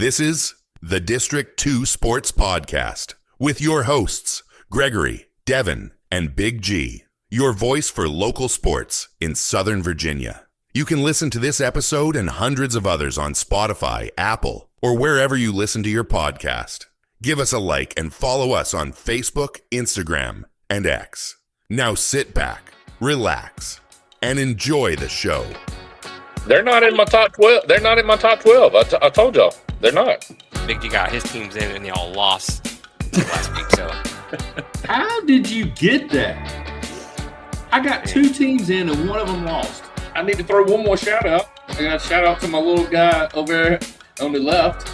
This is the District 2 Sports Podcast with your hosts, Gregory, Devin, and Big G, your voice for local sports in Southern Virginia. You can listen to this episode and hundreds of others on Spotify, Apple, or wherever you listen to your podcast. Give us a like and follow us on Facebook, Instagram, and X. Now sit back, relax, and enjoy the show. They're not in my top 12. They're not in my top 12. I told y'all. They're not. Big G got his teams in and they all lost last week. So, how did you get that? I got two teams in and one of them lost. I need to throw one more shout out. I got a shout out to my little guy over there on the left,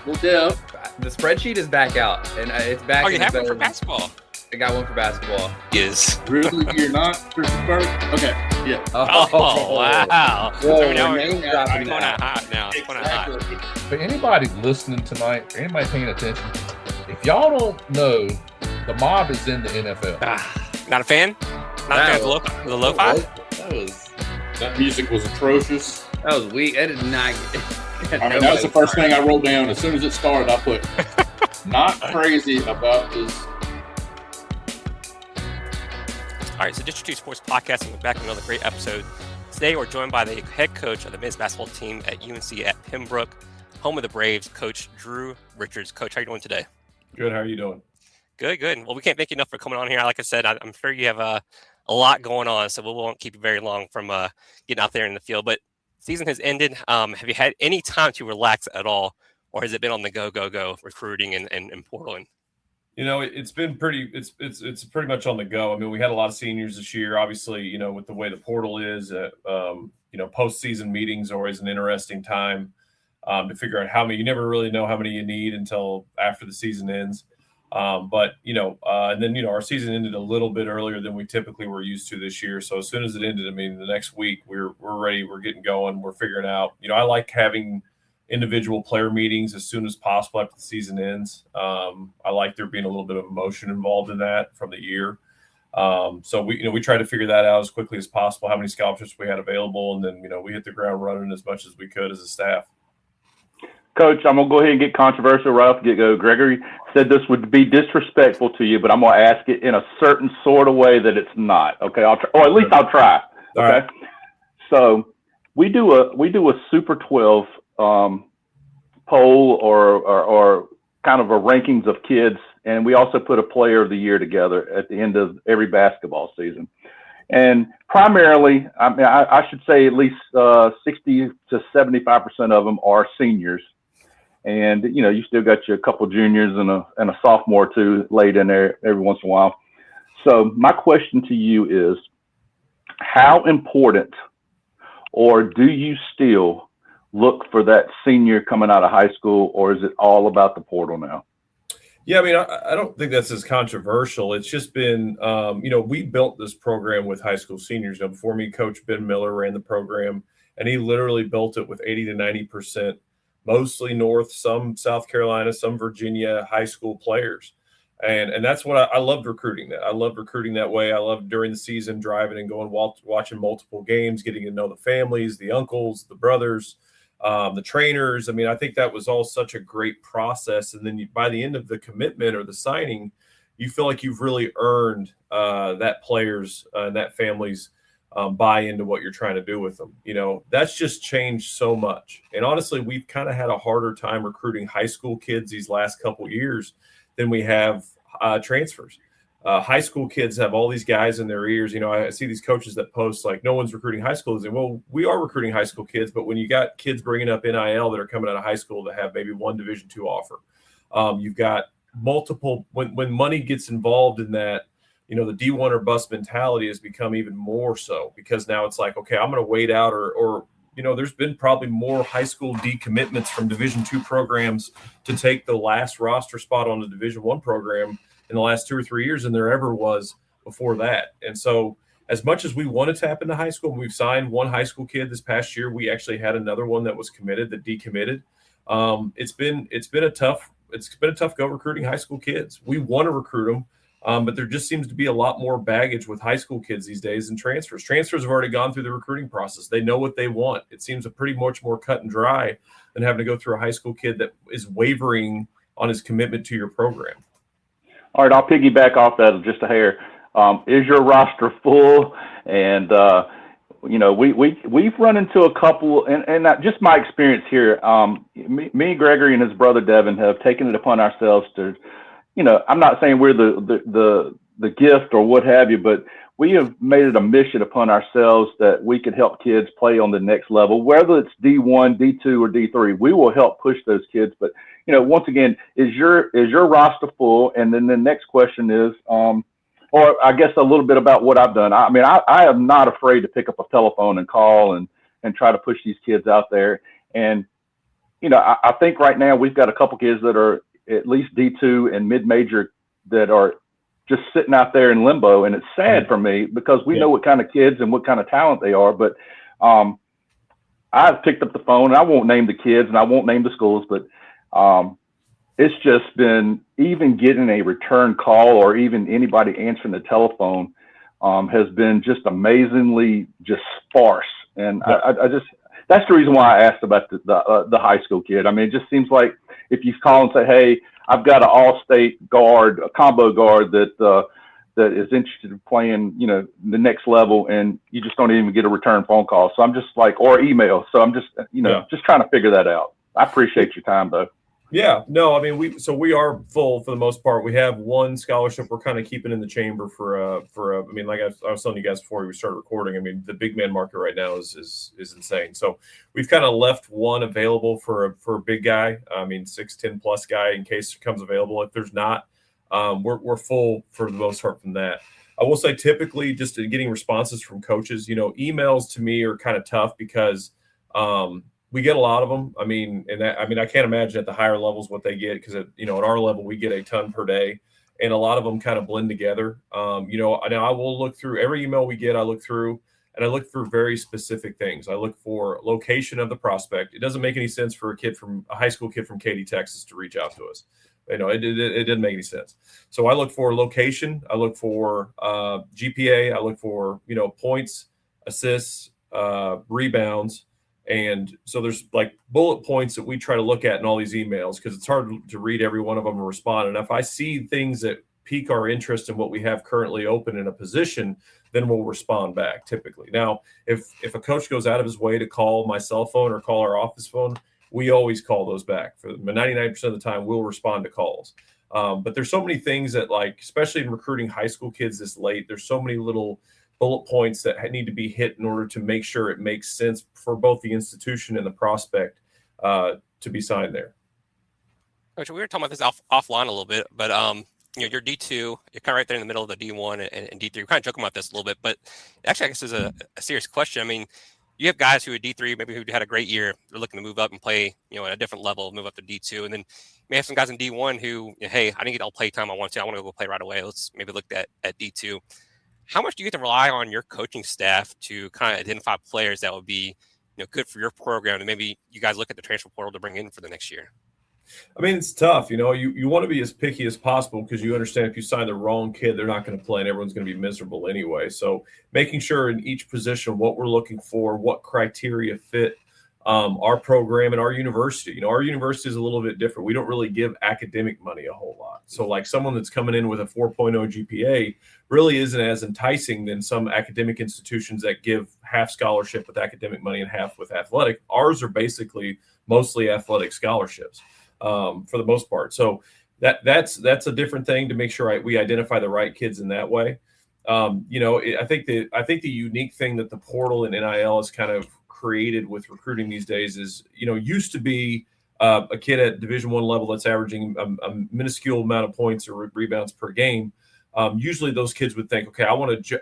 little Dev. The spreadsheet is back out, and it's back. Oh, you have one for basketball? I got one for basketball. Yes. Really? You're not for Spurs? Okay. Yeah. Oh wow. Whoa, So now man, we're going hot now. It's going hot. For anybody listening tonight, or anybody paying attention, if y'all don't know, the mob is in the NFL. Not a fan? Not a fan of the lo-fi? That music was atrocious. That was weak. I did not. That was the first thing I wrote down. As soon as it started, I put, not crazy about this. All right, so District 2 Sports Podcast, and we're back with another great episode. Today, we're joined by the head coach of the men's basketball team at UNC at Pembroke, home of the Braves, Coach Drew Richards. Coach, how are you doing today? Good. How are you doing? Good. Well, we can't thank you enough for coming on here. Like I said, I'm sure you have a lot going on, so we won't keep you very long from getting out there in the field. But season has ended. Have you had any time to relax at all, or has it been on the go recruiting and portaling? You know, it's been pretty. It's pretty much on the go. I mean, we had a lot of seniors this year. Obviously, you know, with the way the portal is, postseason meetings are always an interesting time to figure out how many. You never really know how many you need until after the season ends. And then our season ended a little bit earlier than we typically were used to this year. So as soon as it ended, I mean, the next week we're ready. We're getting going. We're figuring out. You know, I like having individual player meetings as soon as possible after the season ends. I like there being a little bit of emotion involved in that from the year. So we try to figure that out as quickly as possible, how many scholarships we had available. And then, we hit the ground running as much as we could as a staff. Coach, I'm going to go ahead and get controversial right off the get-go. Gregory said this would be disrespectful to you, but I'm going to ask it in a certain sort of way that it's not. Okay, I'll try, or at least I'll try. Okay, All right. So we do a Super 12 poll or kind of a rankings of kids, and we also put a player of the year together at the end of every basketball season. And primarily, I should say at least 60 to 75% of them are seniors. And, you still got your couple juniors and a sophomore or two laid in there every once in a while. So my question to you is, how important, or do you still look for that senior coming out of high school, or is it all about the portal now? Yeah, I mean, I don't think that's as controversial. It's just been, we built this program with high school seniors. Before me, Coach Ben Miller ran the program, and he literally built it with 80 to 90%, mostly North, some South Carolina, some Virginia high school players. And that's what I loved recruiting that. I loved recruiting that way. I loved during the season driving and going watching multiple games, getting to know the families, the uncles, the brothers, the trainers. I mean, I think that was all such a great process. And then by the end of the commitment or the signing, you feel like you've really earned that player's and that family's buy into what you're trying to do with them. That's just changed so much. And honestly, we've kind of had a harder time recruiting high school kids these last couple of years than we have transfers. High school kids have all these guys in their ears. I see these coaches that post like, no one's recruiting high school. They say, well, we are recruiting high school kids, but when you got kids bringing up NIL that are coming out of high school that have maybe one Division II offer, you've got multiple, when money gets involved in that, the D1 or bust mentality has become even more so, because now it's like, okay, I'm going to wait out or there's been probably more high school decommitments from Division II programs to take the last roster spot on the Division I program in the last 2 or 3 years than there ever was before that. And so as much as we want to tap into high school, and we've signed one high school kid this past year, we actually had another one that was committed that decommitted. It's been a tough go recruiting high school kids. We want to recruit them, But there just seems to be a lot more baggage with high school kids these days than transfers. Transfers have already gone through the recruiting process. They know what they want. It seems a pretty much more cut and dry than having to go through a high school kid that is wavering on his commitment to your program. All right, I'll piggyback off that just a hair. Is your roster full? And we've run into a couple, and just my experience here. Me, Gregory, and his brother Devin have taken it upon ourselves to, I'm not saying we're the gift or what have you, but we have made it a mission upon ourselves that we could help kids play on the next level, whether it's D1, D2, or D3. We will help push those kids. But once again, is your roster full? And then the next question is, or I guess a little bit about what I've done. I am not afraid to pick up a telephone and call and try to push these kids out there. And I think right now we've got a couple kids that are at least D2 and mid-major that are just sitting out there in limbo. And it's sad for me because we know what kind of kids and what kind of talent they are. But I've picked up the phone, and I won't name the kids and I won't name the schools, but it's just been, even getting a return call or even anybody answering the telephone has been just amazingly just sparse. And I just, that's the reason why I asked about the high school kid. It just seems like if you call and say, hey, I've got an all-state guard, a combo guard that is interested in playing, the next level, and you just don't even get a return phone call. So I'm just or email. So I'm just, just trying to figure that out. I appreciate your time, though. Yeah, no, we are full for the most part. We have one scholarship we're kind of keeping in the chamber for like I was telling you guys before we started recording. The big man market right now is insane. So we've kind of left one available for a big guy. 6'10" plus guy in case it comes available. If there's not, we're full for the most part from that. I will say typically just getting responses from coaches, emails to me are kind of tough because we get a lot of them. I can't imagine at the higher levels what they get because at our level we get a ton per day, and a lot of them kind of blend together. Now I will look through every email we get. I look through very specific things. I look for location of the prospect. It doesn't make any sense for a high school kid from Katy, Texas, to reach out to us. It didn't make any sense. So I look for location. I look for GPA. I look for points, assists, rebounds. And so there's bullet points that we try to look at in all these emails because it's hard to read every one of them and respond. And if I see things that pique our interest in what we have currently open in a position, then we'll respond back typically. Now, if a coach goes out of his way to call my cell phone or call our office phone, we always call those back. For 99% of the time, we'll respond to calls. But there's so many things that especially in recruiting high school kids this late, there's so many little bullet points that need to be hit in order to make sure it makes sense for both the institution and the prospect to be signed there. Coach, we were talking about this offline a little bit, but you're D2, you're kind of right there in the middle of the D1 and D3. We're kind of joking about this a little bit, but actually I guess is a serious question. You have guys who are D3, maybe who had a great year, they're looking to move up and play, at a different level, move up to D2, and then you may have some guys in D1 who, hey, I didn't get all play time I want to go play right away. Let's maybe look at D2. How much do you get to rely on your coaching staff to kind of identify players that would be, good for your program, and maybe you guys look at the transfer portal to bring in for the next year? It's tough. You want to be as picky as possible because you understand if you sign the wrong kid, they're not going to play and everyone's going to be miserable anyway. So making sure in each position what we're looking for, what criteria fit our program and our university. Our university is a little bit different. We don't really give academic money a whole lot. So someone that's coming in with a 4.0 GPA really isn't as enticing than some academic institutions that give half scholarship with academic money and half with athletic. Ours are basically mostly athletic scholarships for the most part. So that's a different thing to make sure we identify the right kids in that way. I think the unique thing that the portal and NIL has kind of created with recruiting these days is, used to be a kid at Division I level that's averaging a minuscule amount of points or rebounds per game. Usually those kids would think, okay, I want to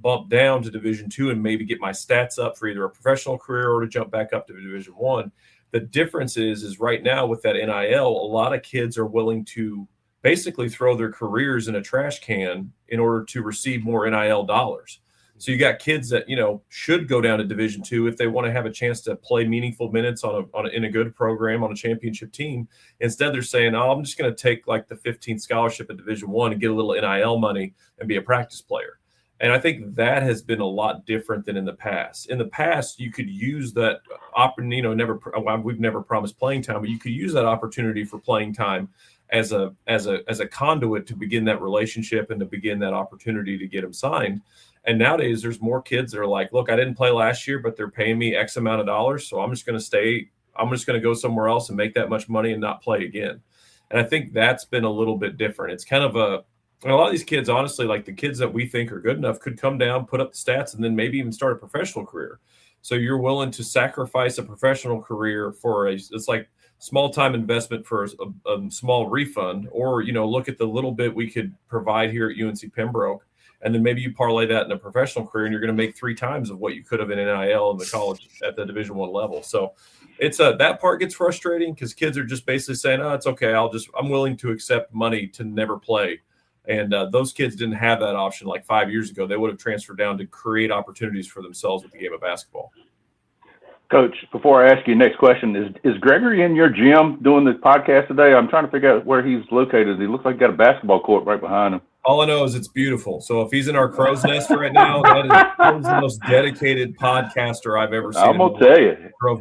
bump down to Division II and maybe get my stats up for either a professional career or to jump back up to Division I. The difference is right now with that NIL, a lot of kids are willing to basically throw their careers in a trash can in order to receive more NIL dollars. So you got kids that, should go down to Division II if they want to have a chance to play meaningful minutes in a good program on a championship team. Instead, they're saying, "Oh, I'm just going to take like the 15th scholarship at Division I and get a little NIL money and be a practice player." And I think that has been a lot different than in the past. In the past, you could use that we've never promised playing time, but you could use that opportunity for playing time as a conduit to begin that relationship and to begin that opportunity to get them signed. And nowadays, there's more kids that are like, "Look, I didn't play last year, but they're paying me X amount of dollars, so I'm just going to stay. I'm just going to go somewhere else and make that much money and not play again." And I think that's been a little bit different. It's kind of a lot of these kids, honestly, like the kids that we think are good enough, could come down, put up the stats, and then maybe even start a professional career. So you're willing to sacrifice a professional career it's like small time investment for a small refund, or look at the little bit we could provide here at UNC Pembroke. And then maybe you parlay that in a professional career, and you're going to make 3 times of what you could have in NIL in the college at the Division I level. So it's that part gets frustrating because kids are just basically saying, "Oh, it's okay. I'm willing to accept money to never play." And those kids didn't have that option like 5 years ago. They would have transferred down to create opportunities for themselves with the game of basketball. Coach, before I ask you the next question, is Gregory in your gym doing this podcast today? I'm trying to figure out where he's located. He looks like he got a basketball court right behind him. All I know is it's beautiful. So if he's in our crow's nest right now, that is the most dedicated podcaster I've ever seen. I'm gonna tell you,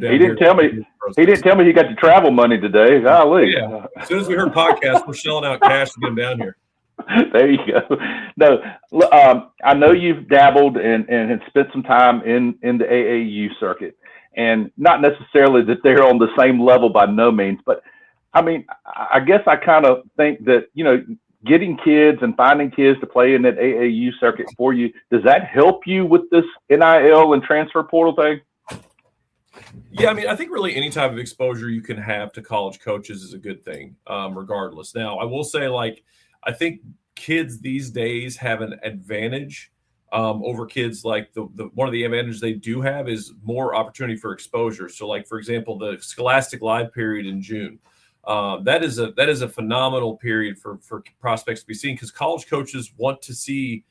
he didn't tell me. He didn't tell me he got the travel money today. Golly. Yeah. As soon as we heard podcast, we're shelling out cash to get him down here. There you go. No, I know you've dabbled and spent some time in the AAU circuit, and not necessarily that they're on the same level by no means, but I mean, I guess I kind of think that, getting kids and finding kids to play in that AAU circuit for you, does that help you with this NIL and transfer portal thing? Yeah, I mean, I think really any type of exposure you can have to college coaches is a good thing, regardless. Now, I will say, I think kids these days have an advantage over kids. Like one of the advantages they do have is more opportunity for exposure. So, like, for example, the Scholastic Live period in June. That is a phenomenal period for prospects to be seen, because college coaches want to see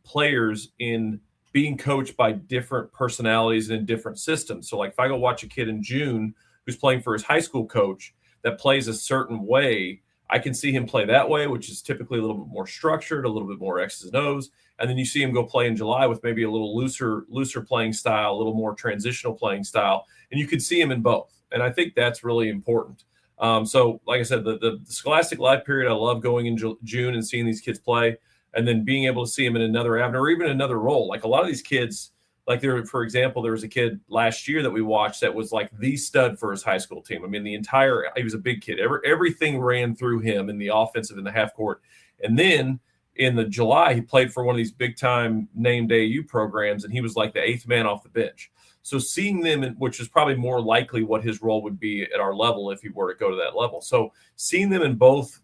players in being coached by different personalities and in different systems. So like if I go watch a kid in June who's playing for his high school coach that plays a certain way, I can see him play that way, which is typically a little bit more structured, a little bit more X's and O's. And then you see him go play in July with maybe a little looser playing style, a little more transitional playing style. And you could see him in both. And I think that's really important. So like I said, the Scholastic Live period, I love going in June and seeing these kids play, and then being able to see them in another avenue or even another role. Like a lot of these kids, like for example, there was a kid last year that we watched that was like the stud for his high school team. I mean, he was a big kid. Everything ran through him in the offensive, in the half court. And then in the July, he played for one of these big time named AAU programs, and he was like the 8th man off the bench. So seeing them, which is probably more likely what his role would be at our level if he were to go to that level. So seeing them in both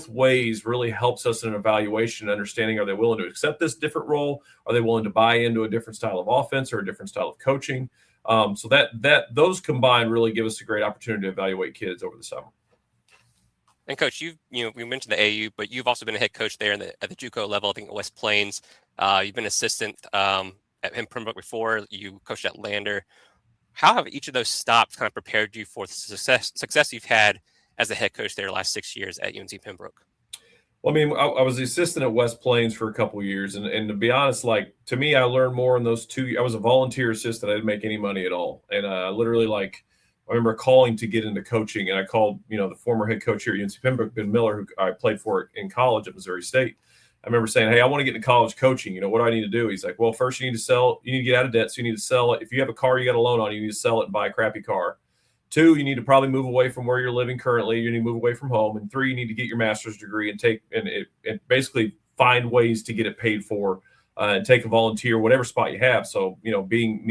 ways really helps us in an evaluation, understanding, are they willing to accept this different role? Are they willing to buy into a different style of offense or a different style of coaching? So that those combined really give us a great opportunity to evaluate kids over the summer. And Coach, we mentioned the AU, but you've also been a head coach there at the JUCO level, I think at West Plains. You've been assistant at Pembroke before. You coached at Lander. How have each of those stops kind of prepared you for the success you've had as a head coach there the last 6 years at UNC Pembroke? Well, I mean, I was the assistant at West Plains for a couple of years. And to be honest, like, to me, I learned more in those 2 years. I was a volunteer assistant. I didn't make any money at all. And literally, like, I remember calling to get into coaching. And I called, the former head coach here at UNC Pembroke, Ben Miller, who I played for in college at Missouri State. I remember saying, "Hey, I want to get into college coaching. What do I need to do?" He's like, "Well, first you need to get out of debt. So you need to sell it. If you have a car you got a loan on, you need to sell it and buy a crappy car. 2, you need to probably move away from where you're living currently. You need to move away from home. And 3, you need to get your master's degree and basically find ways to get it paid for and take a volunteer, whatever spot you have." So, being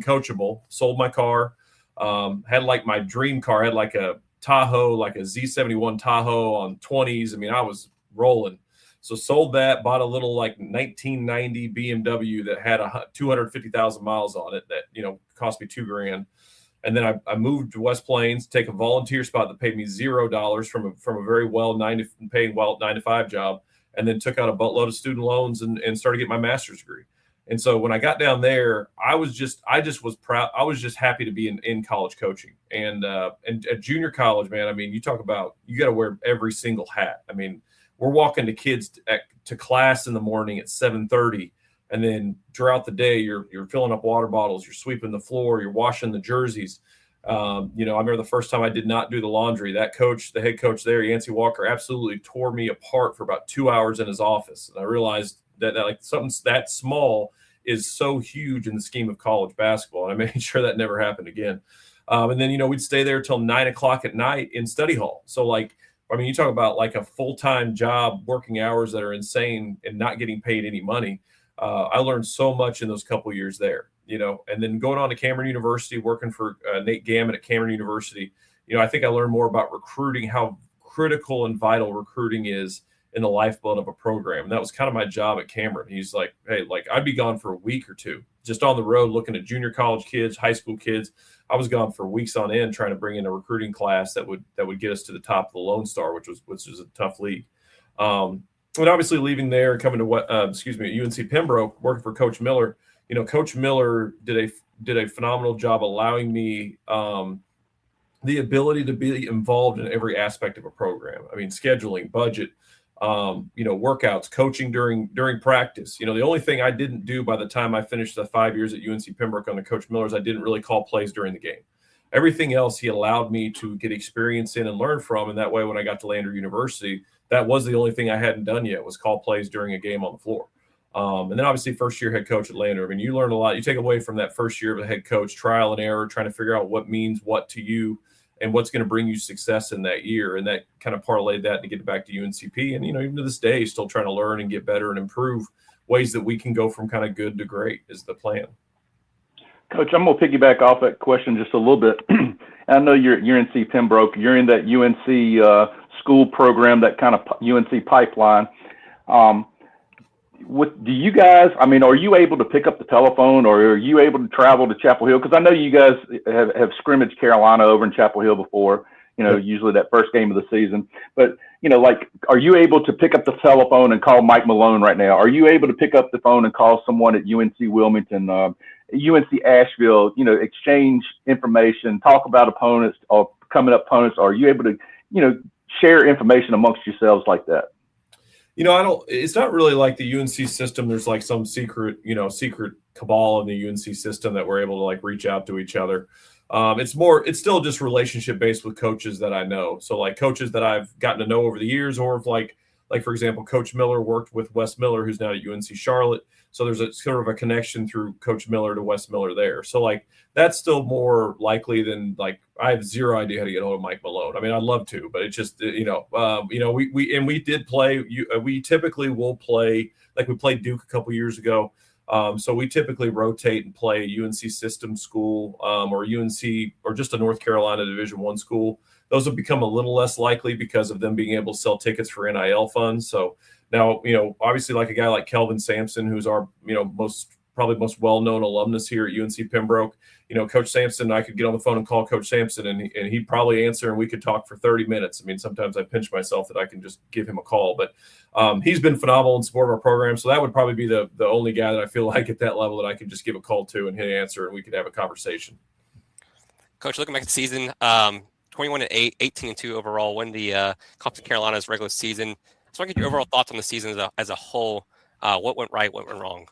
coachable, sold my car, had like my dream car, had like a Tahoe, like a Z71 Tahoe on 20s. I mean, I was rolling. So sold that, bought a little like 1990 BMW that had 250,000 miles on it that, cost me $2,000. And then I moved to West Plains to take a volunteer spot that paid me $0 from a very paying 9 to 5 job. and then took out a buttload of student loans and started getting my master's degree. And so when I got down there, I just was proud. I was just happy to be in college coaching. And at junior college, man, I mean, you talk about, you got to wear every single hat. I mean, we're walking to kids to class in the morning at 7:30. And then throughout the day, you're filling up water bottles, you're sweeping the floor, you're washing the jerseys. I remember the first time I did not do the laundry. That coach, the head coach there, Yancey Walker, absolutely tore me apart for about 2 hours in his office. And I realized that like something that small is so huge in the scheme of college basketball. And I made sure that never happened again. And then, we'd stay there till 9 o'clock at night in study hall. So like, I mean, you talk about like a full-time job, working hours that are insane and not getting paid any money. I learned so much in those couple years there, and then going on to Cameron University, working for Nate Gammon at Cameron University, I think I learned more about recruiting, how critical and vital recruiting is in the lifeblood of a program. And that was kind of my job at Cameron. He's like, hey, like I'd be gone for a week or two, just on the road, looking at junior college kids, high school kids. I was gone for weeks on end trying to bring in a recruiting class that would get us to the top of the Lone Star, which was a tough league. And obviously leaving there and coming to UNC Pembroke, working for Coach Miller. Coach Miller did a phenomenal job allowing me the ability to be involved in every aspect of a program. I mean, scheduling, budget, workouts, coaching during practice. The only thing I didn't do by the time I finished the 5 years at UNC Pembroke under Coach Miller is I didn't really call plays during the game. Everything else he allowed me to get experience in and learn from. And that way, when I got to Lander University, that was the only thing I hadn't done yet, was call plays during a game on the floor. And then obviously first year head coach at Lander. I mean, you learn a lot. You take away from that first year of a head coach, trial and error, trying to figure out what means what to you and what's going to bring you success in that year. And that kind of parlayed that to get back to UNCP. And, even to this day, still trying to learn and get better and improve ways that we can go from kind of good to great is the plan. Coach, I'm going to piggyback off that question just a little bit. I know you're at UNC Pembroke. You're in that UNC school program, that kind of UNC pipeline. Do you guys, I mean, are you able to pick up the telephone, or are you able to travel to Chapel Hill? Because I know you guys have scrimmaged Carolina over in Chapel Hill before, usually that first game of the season. But, are you able to pick up the telephone and call Mike Malone right now? Are you able to pick up the phone and call someone at UNC Wilmington, UNC Asheville, exchange information, talk about opponents or coming up opponents? Are you able to, share information amongst yourselves like that? It's not really like the UNC system. There's like some secret cabal in the UNC system that we're able to like reach out to each other. It's still just relationship based with coaches that I know. So like coaches that I've gotten to know over the years, or if like for example, Coach Miller worked with Wes Miller, who's now at UNC Charlotte. So there's a sort of a connection through Coach Miller to Wes Miller there. So like that's still more likely than like I have zero idea how to get hold of Mike Malone. I mean, I'd love to, but it's just we did play. We typically will play, like we played Duke a couple years ago. So we typically rotate and play a UNC system school or UNC or just a North Carolina Division I school. Those have become a little less likely because of them being able to sell tickets for NIL funds. So now, obviously like a guy like Kelvin Sampson, who's our, probably most well-known alumnus here at UNC Pembroke, Coach Sampson, I could get on the phone and call Coach Sampson and he'd probably answer and we could talk for 30 minutes. I mean, sometimes I pinch myself that I can just give him a call, but he's been phenomenal in support of our program. So that would probably be the only guy that I feel like at that level that I could just give a call to and hit answer and we could have a conversation. Coach, looking back at the season, 21-8, 18-2 overall, win the Conference Carolina's regular season. So I get your overall thoughts on the season as a whole. What went right? What went wrong?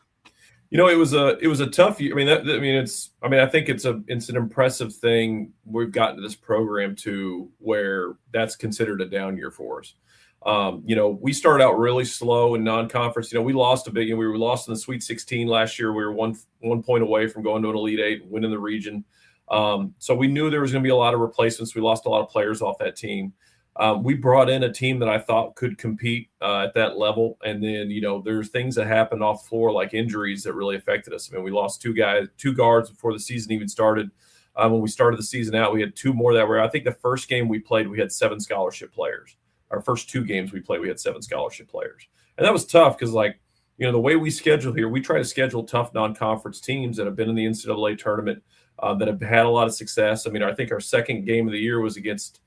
It was a tough year. I think it's an impressive thing we've gotten to this program to where that's considered a down year for us. We started out really slow in non-conference. We lost a big, we were lost in the Sweet 16 last year. We were one point away from going to an Elite Eight and winning the region. So we knew there was going to be a lot of replacements. We lost a lot of players off that team. We brought in a team that I thought could compete at that level. And then, there's things that happened off the floor, like injuries that really affected us. I mean, we lost two guards before the season even started. When we started the season out, we had two more that were, I think the first game we played, we had 7 scholarship players. Our first 2 games we played, we had 7 scholarship players. And that was tough because, the way we schedule here, we try to schedule tough non-conference teams that have been in the NCAA tournament, that have had a lot of success. I mean, I think our second game of the year was against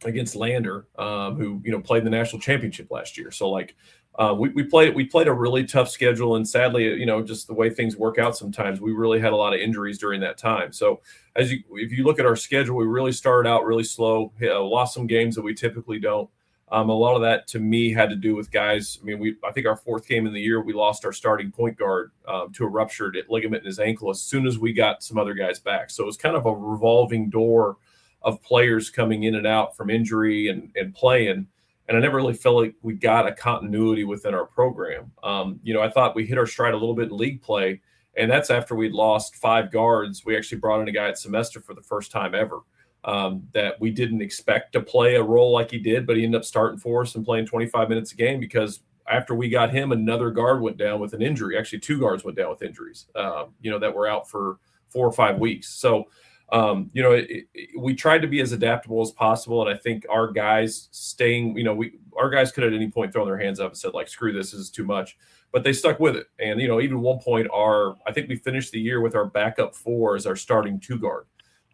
against Lander, who played in the national championship last year. So we played a really tough schedule, and sadly, just the way things work out sometimes, we really had a lot of injuries during that time. So if you look at our schedule, we really started out really slow, lost some games that we typically don't. A lot of that to me had to do with guys. I think our fourth game in the year, we lost our starting point guard to a ruptured ligament in his ankle as soon as we got some other guys back. So it was kind of a revolving door of players coming in and out from injury and playing. And I never really felt like we got a continuity within our program. I thought we hit our stride a little bit in league play, and that's after we'd lost 5 guards. We actually brought in a guy at semester for the first time ever that we didn't expect to play a role like he did, but he ended up starting for us and playing 25 minutes a game because after we got him, another guard went down with an injury. Actually, 2 guards went down with injuries, that were out for 4 or 5 weeks. So, we tried to be as adaptable as possible. And I think our guys our guys could at any point throw their hands up and said, like, screw this is too much, but they stuck with it. And, even one point I think we finished the year with our backup 4 as our starting 2 guard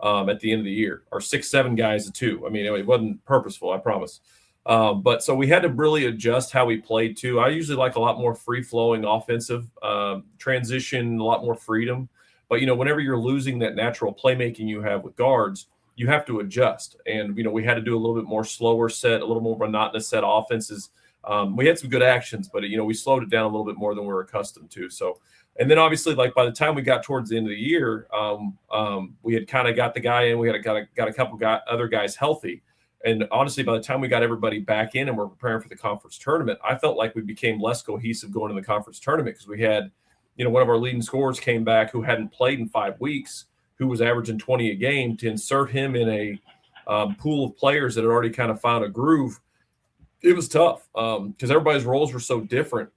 at the end of the year, our 6'7" guys at 2. It wasn't purposeful, I promise. But so we had to really adjust how we played too. I usually like a lot more free flowing offensive transition, a lot more freedom. But, whenever you're losing that natural playmaking you have with guards, you have to adjust. And, we had to do a little bit more slower set, a little more monotonous set offenses. We had some good actions, but, we slowed it down a little bit more than we're accustomed to. So, and then obviously, like by the time we got towards the end of the year, we had kind of got the guy in. We had got a couple other guys healthy. And honestly, by the time we got everybody back in and we're preparing for the conference tournament, I felt like we became less cohesive going to the conference tournament because we had – one of our leading scorers came back who hadn't played in 5 weeks, who was averaging 20 a game. To insert him in a pool of players that had already kind of found a groove, it was tough because everybody's roles were so different.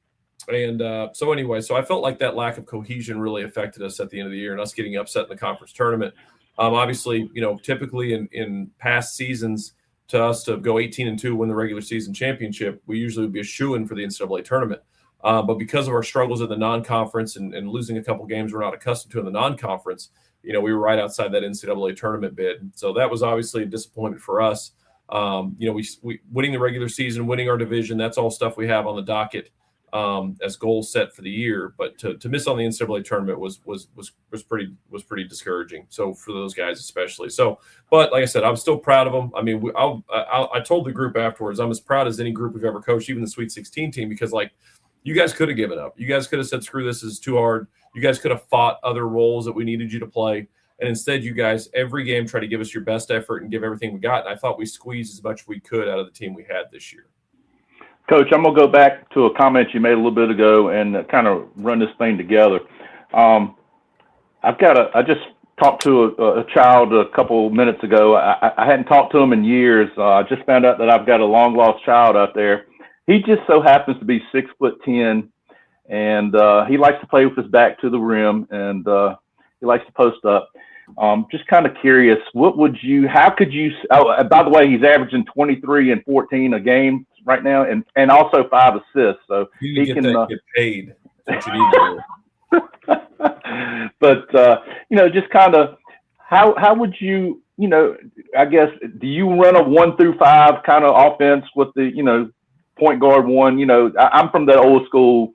And so I felt like that lack of cohesion really affected us at the end of the year and us getting upset in the conference tournament. Obviously, typically in past seasons, to us to go 18-2, win the regular season championship, we usually would be a shoo-in for the NCAA tournament. But because of our struggles in the non-conference and losing a couple games we're not accustomed to in the non-conference, we were right outside that NCAA tournament bid. So that was obviously a disappointment for us. We winning the regular season, winning our division, that's all stuff we have on the docket as goals set for the year. But to miss on the NCAA tournament was pretty discouraging. So for those guys especially. So, but like I said, I'm still proud of them. I told the group afterwards, I'm as proud as any group we've ever coached, even the Sweet 16 team, because you guys could have given up. You guys could have said, screw this is too hard. You guys could have fought other roles that we needed you to play. And instead, you guys, every game, try to give us your best effort and give everything we got. And I thought we squeezed as much as we could out of the team we had this year. Coach, I'm going to go back to a comment you made a little bit ago and kind of run this thing together. I just talked to a child a couple minutes ago. I hadn't talked to him in years. I just found out that I've got a long-lost child out there. He just so happens to be 6'10", and he likes to play with his back to the rim, and he likes to post up. Just kind of curious, by the way, he's averaging 23 and 14 a game right now, and also 5 assists. So you can get paid. That's what you need to do. But just kind of how would you, I guess, do you run a 1 through 5 kind of offense with the, point guard 1? I'm from the old school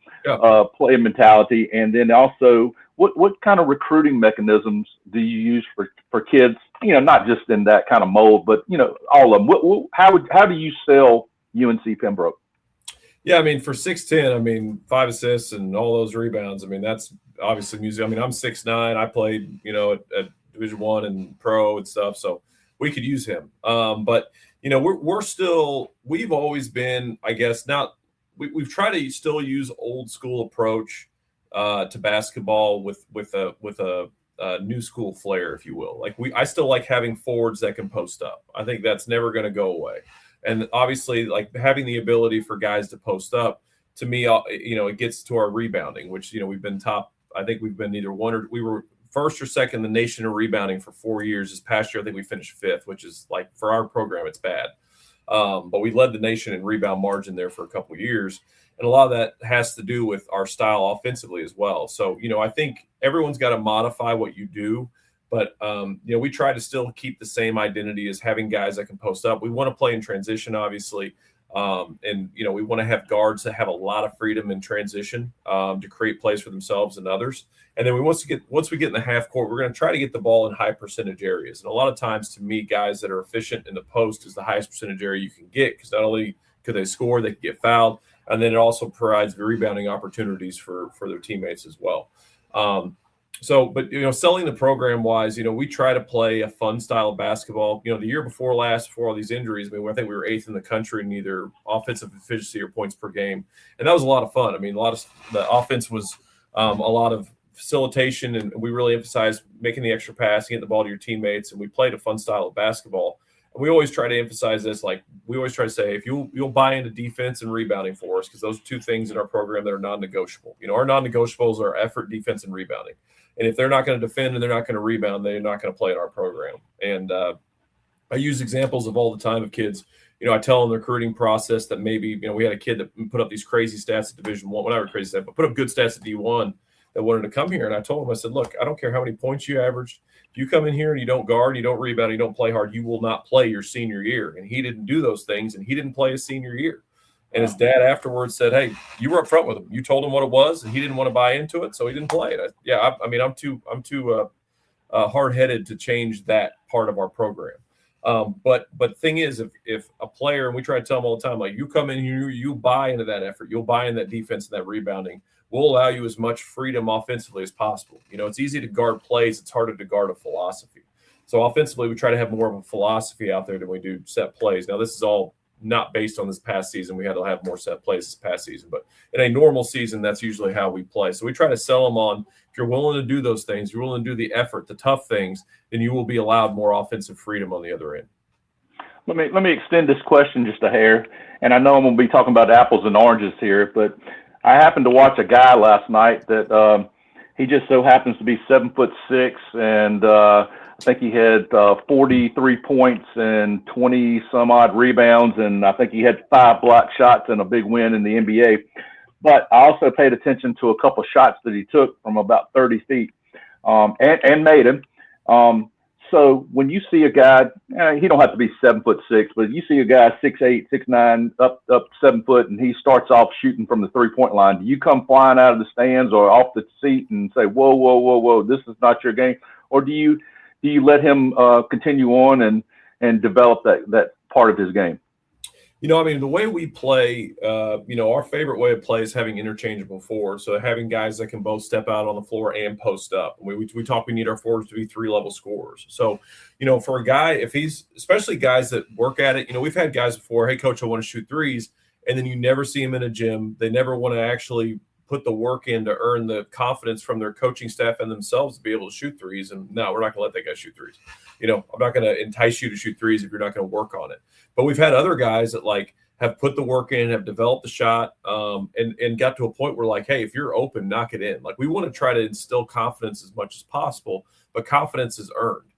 play mentality. And then also, what kind of recruiting mechanisms do you use for kids, not just in that kind of mold, but, all of them? How do you sell UNC Pembroke? Yeah, for 6'10", 5 assists and all those rebounds, that's obviously music. I'm 6'9". I played, at Division I and pro and stuff, so we could use him. But we've always been, I guess, we've tried to still use old school approach to basketball with a new school flair, if you will. I still like having forwards that can post up. I think that's never going to go away. And obviously, having the ability for guys to post up, to me, it gets to our rebounding, which, we've been top. I think we've been either we were first or second in the nation in rebounding for 4 years. This past year, I think we finished 5th, which is for our program, it's bad. But we led the nation in rebound margin there for a couple of years. And a lot of that has to do with our style offensively as well. So, I think everyone's got to modify what you do. But we try to still keep the same identity as having guys that can post up. We want to play in transition, obviously, and we want to have guards that have a lot of freedom in transition to create plays for themselves and others. And then once we get in the half court, we're going to try to get the ball in high percentage areas. And a lot of times, to me, guys that are efficient in the post is the highest percentage area you can get, because not only could they score, they could get fouled, and then it also provides rebounding opportunities for their teammates as well. But selling the program wise, we try to play a fun style of basketball. The year before all these injuries, I think we were 8th in the country in either offensive efficiency or points per game, and that was a lot of fun. The offense was a lot of facilitation, and we really emphasized making the extra pass, getting the ball to your teammates, and we played a fun style of basketball. And we always try to emphasize this, like we always try to say, if you'll buy into defense and rebounding for us, because those are two things in our program that are non-negotiable. Our non-negotiables are effort, defense, and rebounding. And if they're not going to defend and they're not going to rebound, they're not going to play in our program. And I use examples of all the time of kids. I tell them the recruiting process that maybe, we had a kid that put up these crazy stats at Division I, whatever crazy stats, but put up good stats at D1 that wanted to come here. And I told him, I said, look, I don't care how many points you averaged. If you come in here and you don't guard, you don't rebound, you don't play hard, you will not play your senior year. And he didn't do those things, and he didn't play his senior year. And his dad afterwards said, hey, you were up front with him. You told him what it was, and he didn't want to buy into it, so he didn't play it. I'm too hard-headed to change that part of our program. But the thing is, if a player, and we try to tell them all the time, like, you come in here, you buy into that effort, you'll buy in that defense and that rebounding, we'll allow you as much freedom offensively as possible. It's easy to guard plays. It's harder to guard a philosophy. So offensively, we try to have more of a philosophy out there than we do set plays. Now, this is all not based on this past season. We had to have more set plays this past season. But in a normal season, that's usually how we play. So we try to sell them on, if you're willing to do those things, you're willing to do the effort, the tough things, then you will be allowed more offensive freedom on the other end. Let me extend this question just a hair. And I know I'm going to be talking about apples and oranges here, but I happened to watch a guy last night that he just so happens to be 7'6", and I think he had 43 points and 20 some odd rebounds, and I think he had 5 block shots and a big win in the NBA. But I also paid attention to a couple shots that he took from about 30 feet and made him. So when you see a guy, he don't have to be 7'6", but you see a guy 6'8", 6'9", up 7 foot, and he starts off shooting from the 3-point line. Do you come flying out of the stands or off the seat and say, whoa, this is not your game? Or do you let him continue on and develop that part of his game? The way we play, our favorite way of play is having interchangeable forwards. So having guys that can both step out on the floor and post up. We talk, we need our forwards to be 3-level scorers. So, for a guy, if he's, especially guys that work at it, we've had guys before, hey, coach, I want to shoot threes. And then you never see them in a gym. They never want to actually put the work in to earn the confidence from their coaching staff and themselves to be able to shoot threes. And no, we're not going to let that guy shoot threes. I'm not going to entice you to shoot threes if you're not going to work on it. But we've had other guys that have put the work in, have developed the shot, and got to a point where hey, if you're open, knock it in. We want to try to instill confidence as much as possible, but confidence is earned.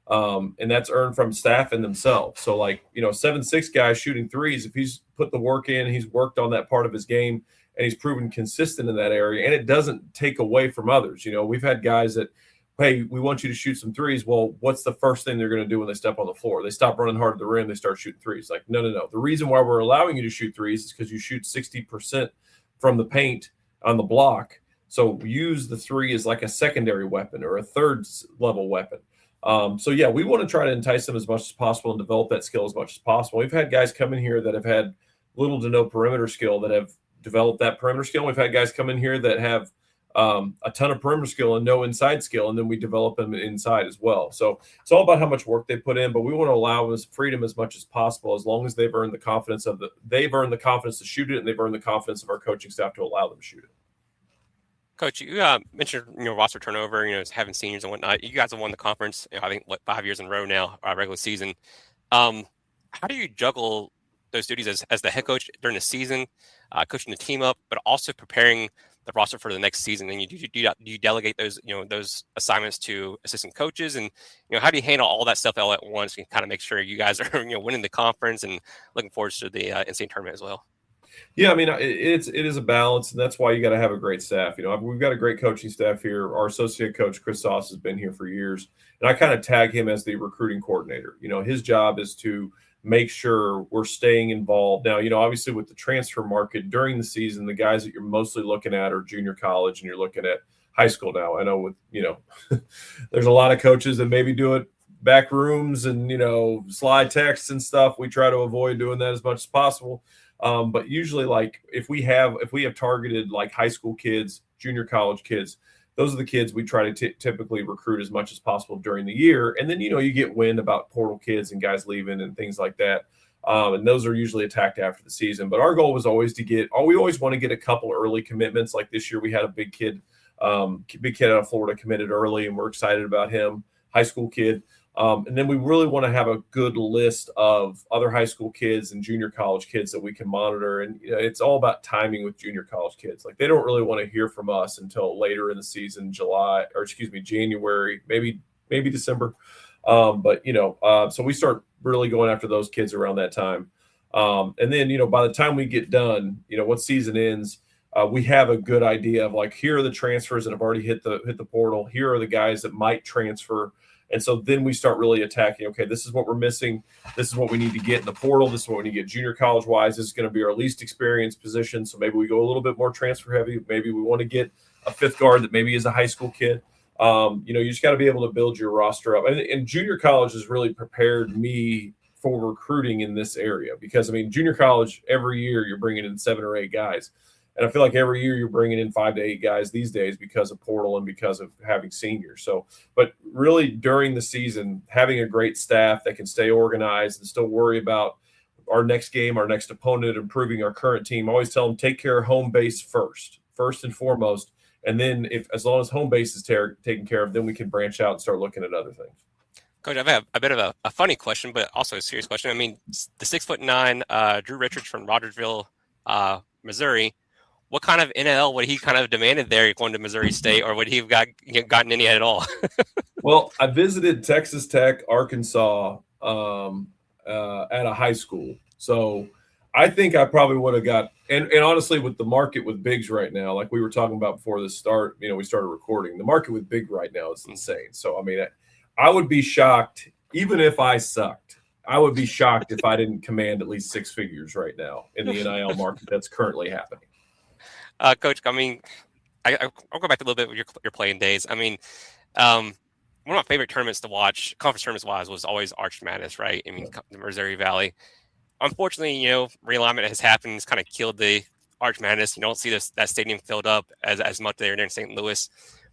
And that's earned from staff and themselves. So 7'6" guy shooting threes, if he's put the work in, he's worked on that part of his game, and he's proven consistent in that area, and it doesn't take away from others. We've had guys that, hey, we want you to shoot some threes. Well, what's the first thing they're going to do when they step on the floor? They stop running hard at the rim. They start shooting threes. No. The reason why we're allowing you to shoot threes is because you shoot 60% from the paint on the block. So use the three as a secondary weapon or a third-level weapon. We want to try to entice them as much as possible and develop that skill as much as possible. We've had guys come in here that have had little to no perimeter skill that have developed that perimeter skill. We've had guys come in here that have a ton of perimeter skill and no inside skill, and then we develop them inside as well. So it's all about how much work they put in, but we want to allow them freedom as much as possible, as long as they've earned the confidence to shoot it, and they've earned the confidence of our coaching staff to allow them to shoot it. Coach, you mentioned roster turnover, having seniors and whatnot. You guys have won the conference, I think 5 years in a row now, regular season. How do you juggle those duties as the head coach during the season, coaching the team up, but also preparing the roster for the next season? And do you delegate those those assignments to assistant coaches, and how do you handle all that stuff all at once and kind of make sure you guys are winning the conference and looking forward to the NCAA tournament as well? Yeah, I mean, it is a balance, and that's why you got to have a great staff. We've got a great coaching staff here. Our associate coach, Chris Sauce, has been here for years, and I kind of tag him as the recruiting coordinator. His job is to make sure we're staying involved. Now, obviously with the transfer market during the season, the guys that you're mostly looking at are junior college, and you're looking at high school now. I know with, there's a lot of coaches that maybe do it back rooms and, slide texts and stuff. We try to avoid doing that as much as possible. But usually, like if we have targeted like high school kids, junior college kids, those are the kids we try to typically recruit as much as possible during the year. And then, you get wind about portal kids and guys leaving and things like that. And those are usually attacked after the season. But our goal was always we always want to get a couple early commitments. Like this year, we had a big kid out of Florida committed early, and we're excited about him, high school kid. And then we really want to have a good list of other high school kids and junior college kids that we can monitor. And it's all about timing with junior college kids. Like they don't really want to hear from us until later in the season, January, maybe December. So we start really going after those kids around that time. And then, by the time we get done, what season ends, we have a good idea of like, here are the transfers that have already hit the portal. Here are the guys that might transfer. And so then we start really attacking, okay, this is what we're missing. This is what we need to get in the portal. This is what we need to get junior college-wise. This is going to be our least experienced position. So maybe we go a little bit more transfer heavy. Maybe we want to get a fifth guard that maybe is a high school kid. You just got to be able to build your roster up. And junior college has really prepared me for recruiting in this area because, junior college, every year you're bringing in 7 or 8 guys. And I feel like every year you're bringing in 5 to 8 guys these days because of portal and because of having seniors. So, but really during the season, having a great staff that can stay organized and still worry about our next game, our next opponent, improving our current team. I always tell them, take care of home base first and foremost. And then as long as home base is taken care of, then we can branch out and start looking at other things. Coach, I have a bit of a funny question, but also a serious question. The 6'9" Drew Richards from Rogersville, Missouri, what kind of NIL would he kind of demanded there going to Missouri State, or would he have gotten any at all? Well, I visited Texas Tech, Arkansas at a high school. So I think I probably would have got and honestly, with the market with bigs right now, like we were talking about before the start, we started recording, the market with big right now is insane. So, I would be shocked, even if I sucked. I would be shocked if I didn't command at least 6 figures right now in the NIL market that's currently happening. Coach, I'll go back a little bit with your playing days. One of my favorite tournaments to watch, conference tournaments wise, was always Arch Madness, right? The Missouri Valley. Unfortunately, realignment has happened. It's kind of killed the Arch Madness. You don't see that stadium filled up as much there in St. Louis.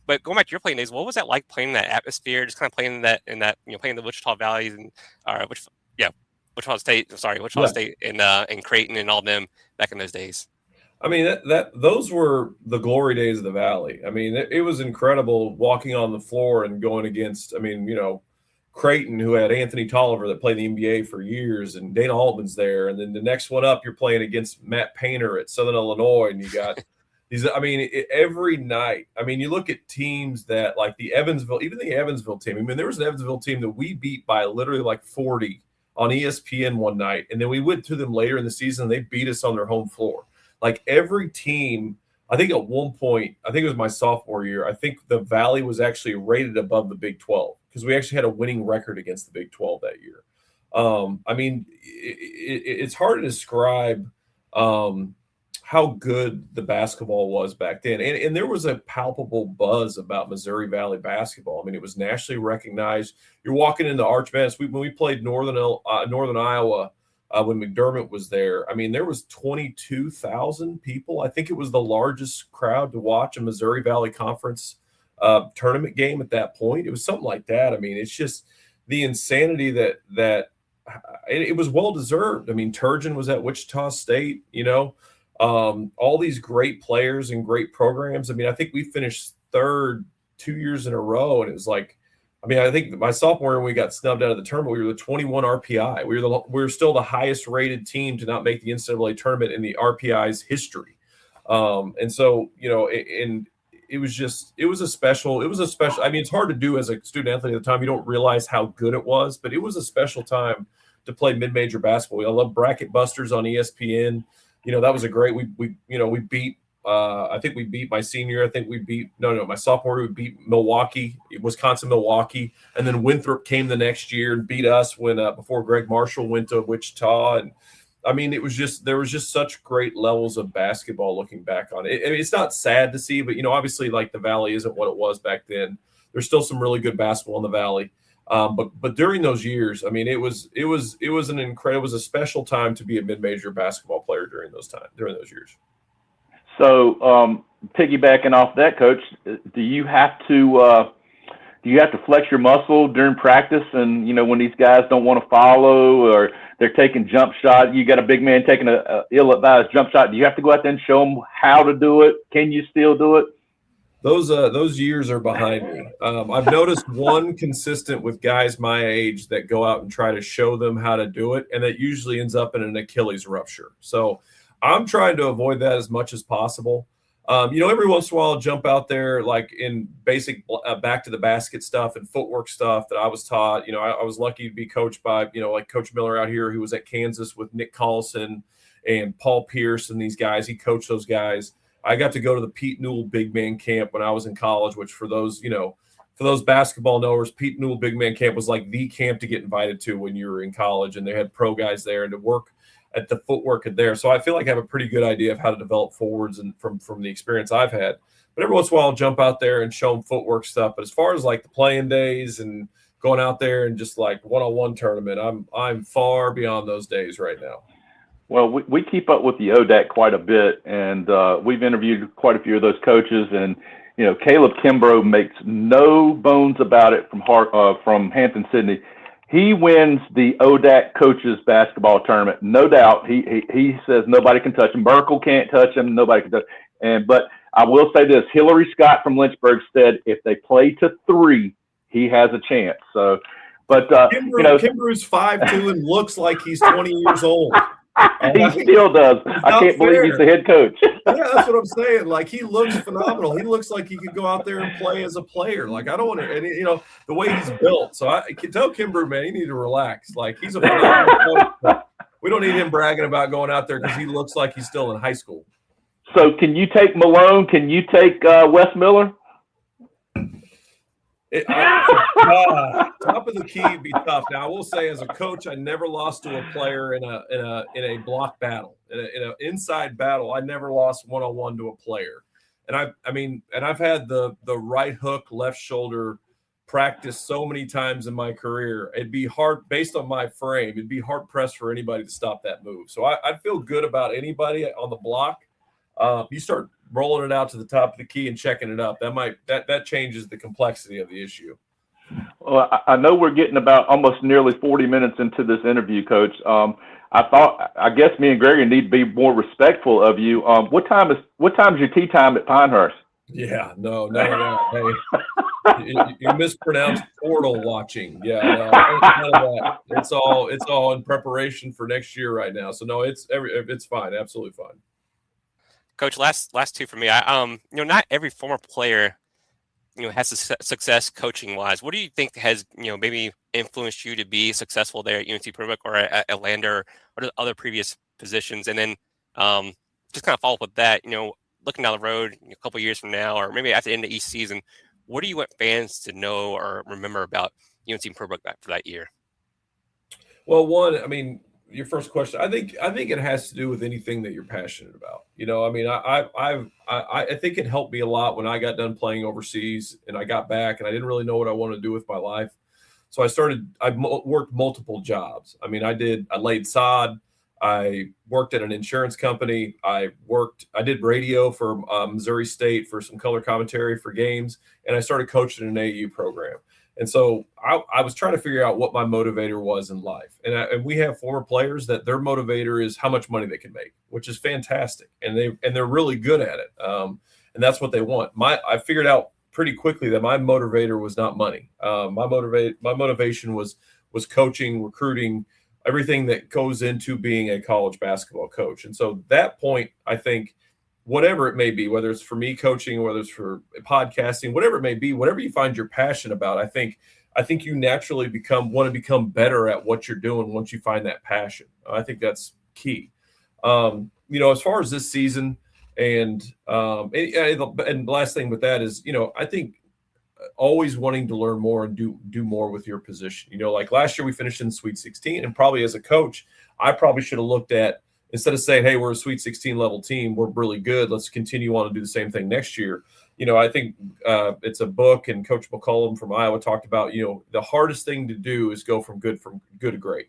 But going back to your playing days, what was that like playing in that atmosphere? Just kind of playing playing the Wichita Valleys and Wichita State. Wichita State and Creighton and all them back in those days. Those were the glory days of the Valley. It was incredible walking on the floor and going against, Creighton, who had Anthony Tolliver that played in the NBA for years, and Dana Altman's there. And then the next one up, you're playing against Matt Painter at Southern Illinois, and you got these. Every night. You look at teams that like the Evansville team. There was an Evansville team that we beat by literally like 40 on ESPN one night, and then we went to them later in the season. And they beat us on their home floor. Like every team, I think at one point, I think it was my sophomore year, I think the Valley was actually rated above the Big 12 because we actually had a winning record against the Big 12 that year. It's hard to describe how good the basketball was back then. And there was a palpable buzz about Missouri Valley basketball. It was nationally recognized. You're walking into Arch Madness. When we played Northern Iowa, when McDermott was there, there was 22,000 people. I think it was the largest crowd to watch a Missouri Valley Conference tournament game at that point. It was something like that. It's just the insanity that it was well deserved. Turgeon was at Wichita State, all these great players and great programs. I think we finished third 2 years in a row, and it was like, I think my sophomore year when we got snubbed out of the tournament, we were the 21 RPI. We were still the highest rated team to not make the NCAA tournament in the RPI's history. And so, and it was a special. It's hard to do as a student athlete at the time. You don't realize how good it was, but it was a special time to play mid-major basketball. I love Bracket Busters on ESPN. that was a great. We beat. I think we beat my senior year. I think we beat my sophomore year. We beat Wisconsin, Milwaukee, and then Winthrop came the next year and beat us when before Greg Marshall went to Wichita. And I mean, there was just such great levels of basketball looking back on it. I mean, it's not sad to see, but obviously, like, the Valley isn't what it was back then. There's still some really good basketball in the Valley. But during those years, I mean, it was a special time to be a mid-major basketball player during those years. So, piggybacking off that, Coach, do you have to flex your muscle during practice? And when these guys don't want to follow or they're taking jump shot, you got a big man taking a ill-advised jump shot. Do you have to go out there and show them how to do it? Can you still do it? Those years are behind me. I've noticed one consistent with guys my age that go out and try to show them how to do it, and that usually ends up in an Achilles rupture. So I'm trying to avoid that as much as possible. Every once in a while I'll jump out there like in basic back to the basket stuff and footwork stuff that I was taught. I was lucky to be coached by, like Coach Miller out here, who was at Kansas with Nick Collison and Paul Pierce and these guys. He coached those guys. I got to go to the Pete Newell big man camp when I was in college, which for those basketball knowers, Pete Newell big man camp was like the camp to get invited to when you were in college, and they had pro guys there and to work at the footwork there. So I feel like I have a pretty good idea of how to develop forwards and from the experience I've had. But every once in a while I'll jump out there and show them footwork stuff. But as far as like the playing days and going out there and just like one-on-one tournament, I'm far beyond those days right now. Well, we keep up with the ODAC quite a bit, and we've interviewed quite a few of those coaches. And Caleb Kimbrough makes no bones about it from Hampton-Sydney. He wins the ODAC coaches basketball tournament, no doubt. He says nobody can touch him. Burkle can't touch him. Nobody can touch him. But I will say this: Hillary Scott from Lynchburg said if they play to 3, he has a chance. So, but Kimbrough's 5'2" and looks like he's 20 years old. He still does. I can't believe he's the head coach. Yeah, that's what I'm saying. Like, he looks phenomenal. He looks like he could go out there and play as a player. Like, I don't want to, and the way he's built. So I can tell Kimbrough, man, you need to relax. Like, he's a phenomenal coach. We don't need him bragging about going out there because he looks like he's still in high school. So can you take Malone? Can you take Wes Miller? Top of the key would be tough. Now, I will say, as a coach, I never lost to a player in a block battle, in an inside battle. I never lost one-on-one to a player. And I've had the right hook, left shoulder practice so many times in my career. It'd be hard, based on my frame, it'd be hard pressed for anybody to stop that move. So I feel good about anybody on the block. You start rolling it out to the top of the key and checking it up. That changes the complexity of the issue. Well, I know we're getting about almost nearly 40 minutes into this interview, Coach. I guess me and Gregory need to be more respectful of you. What time is your tea time at Pinehurst? Yeah, no. Hey, you mispronounced portal watching. Yeah, none of that. It's all in preparation for next year right now. So no, it's fine, absolutely fine. Coach, last two for me. Not every former player, has success coaching wise. What do you think has, maybe influenced you to be successful there at UNC Pembroke or at Lander or other previous positions? And then just kind of follow up with that, looking down the road a couple of years from now, or maybe at the end of each season, what do you want fans to know or remember about UNC Pembroke for that year? Well, your first question, I think it has to do with anything that you're passionate about. I think it helped me a lot when I got done playing overseas and I got back and I didn't really know what I wanted to do with my life. So I worked multiple jobs. I laid sod. I worked at an insurance company. I did radio for Missouri State for some color commentary for games, and I started coaching an AAU program. And so I was trying to figure out what my motivator was in life. And we have former players that their motivator is how much money they can make, which is fantastic. And they're really good at it. And that's what they want. I figured out pretty quickly that my motivator was not money. My motivation was coaching, recruiting, everything that goes into being a college basketball coach. And so that point, I think, whatever it may be, whether it's for me coaching, whether it's for podcasting, whatever it may be, whatever you find your passion about, I think you naturally want to become better at what you're doing once you find that passion. I think that's key. as far as this season, and the last thing with that is, I think always wanting to learn more and do more with your position. Like last year we finished in the Sweet 16, and probably as a coach, I probably should have looked at, instead of saying, hey, we're a Sweet 16 level team, we're really good, let's continue on and do the same thing next year. I think it's a book, and Coach McCollum from Iowa talked about, the hardest thing to do is go from good to great.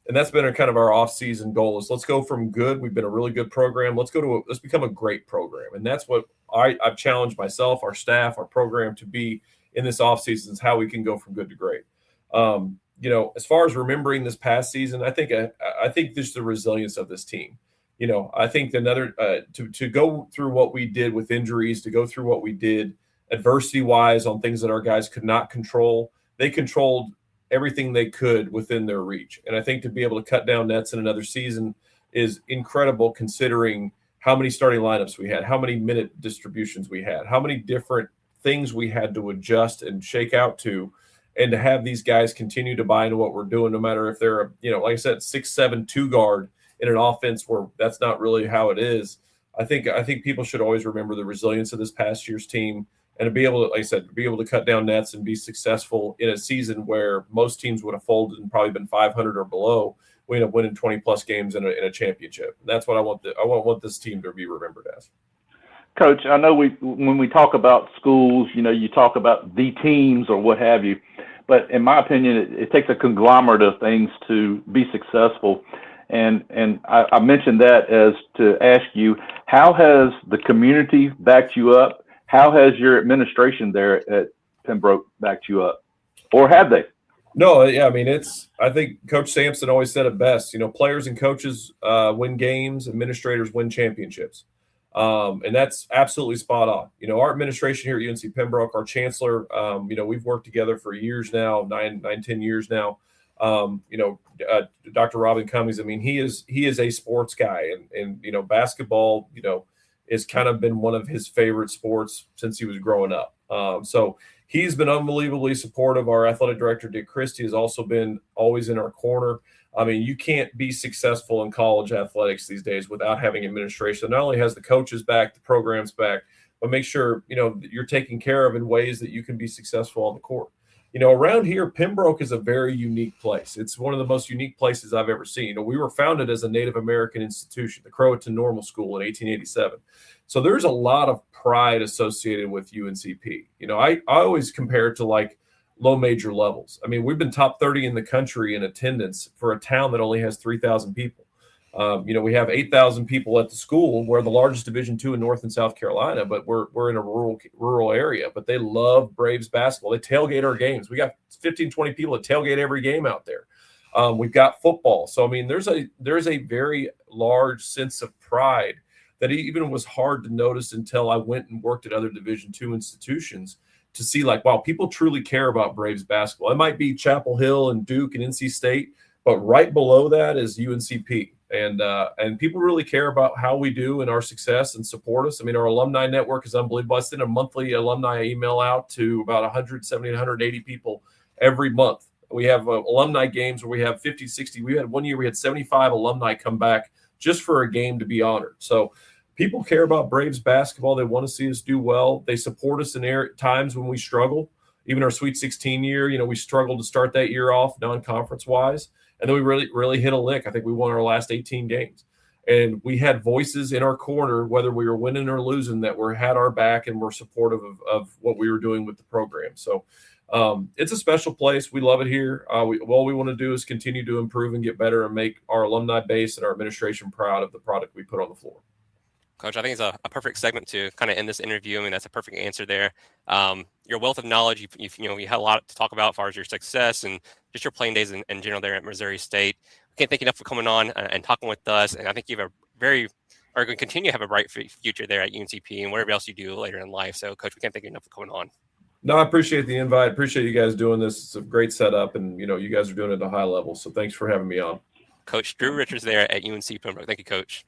And that's been kind of our off-season goal is let's go from good. We've been a really good program. Let's become a great program. And that's what I've challenged myself, our staff, our program to be in this off-season, is how we can go from good to great. As far as remembering this past season, I think just the resilience of this team. I think to go through what we did with injuries, to go through what we did adversity-wise on things that our guys could not control, they controlled everything they could within their reach. And I think to be able to cut down nets in another season is incredible, considering how many starting lineups we had, how many minute distributions we had, how many different things we had to adjust and shake out to, and to have these guys continue to buy into what we're doing, no matter if they're like I said, 6'7" 2 guard in an offense where that's not really how it is. I think people should always remember the resilience of this past year's team, and to be able to, like I said, to be able to cut down nets and be successful in a season where most teams would have folded and probably been 500 or below. We end up winning 20+ games in a championship. And that's what I want this team to be remembered as. Coach, I know when we talk about schools, you talk about the teams or what have you, but in my opinion, it takes a conglomerate of things to be successful. And I mentioned that as to ask you, how has the community backed you up? How has your administration there at Pembroke backed you up? Or have they? No, yeah, I think Coach Sampson always said it best. Players and coaches win games, administrators win championships. And that's absolutely spot on. Our administration here at UNC Pembroke, our chancellor, we've worked together for years now, 10 years now. Dr. Robin Cummings, he is a sports guy, and basketball, has kind of been one of his favorite sports since he was growing up. So he's been unbelievably supportive. Our athletic director, Dick Christie, has also been always in our corner. You can't be successful in college athletics these days without having administration that not only has the coaches back, the programs back, but make sure, you're taken care of in ways that you can be successful on the court. Around here, Pembroke is a very unique place. It's one of the most unique places I've ever seen. We were founded as a Native American institution, the Croatan Normal School, in 1887. So there's a lot of pride associated with UNCP. I always compare it to like low major levels. We've been top 30 in the country in attendance for a town that only has 3,000 people. We have 8,000 people at the school. We're the largest Division II in North and South Carolina, but we're in a rural area. But they love Braves basketball. They tailgate our games. We got 15, 20 people that tailgate every game out there. We've got football. So there's a very large sense of pride that even was hard to notice until I went and worked at other Division II institutions to see, like, wow, people truly care about Braves basketball. It might be Chapel Hill and Duke and NC State, but right below that is UNCP. And people really care about how we do and our success and support us. Our alumni network is unbelievable. I send a monthly alumni email out to about 170, 180 people every month. We have alumni games where we have 50, 60. We had one year we had 75 alumni come back just for a game to be honored. So people care about Braves basketball. They want to see us do well. They support us in times when we struggle. Even our Sweet 16 year, we struggled to start that year off non-conference wise. And then we really hit a lick. I think we won our last 18 games. And we had voices in our corner, whether we were winning or losing, that had our back and were supportive of what we were doing with the program. So it's a special place. We love it here. All we want to do is continue to improve and get better and make our alumni base and our administration proud of the product we put on the floor. Coach, I think it's a perfect segment to kind of end this interview. That's a perfect answer there. Your wealth of knowledge, you had a lot to talk about as far as your success and just your playing days in general there at Missouri State. We can't thank you enough for coming on and talking with us. And I think you have going to continue to have a bright future there at UNCP and whatever else you do later in life. So, Coach, we can't thank you enough for coming on. No, I appreciate the invite. Appreciate you guys doing this. It's a great setup, and you guys are doing it at a high level. So thanks for having me on. Coach Drew Richards there at UNC Pembroke. Thank you, Coach.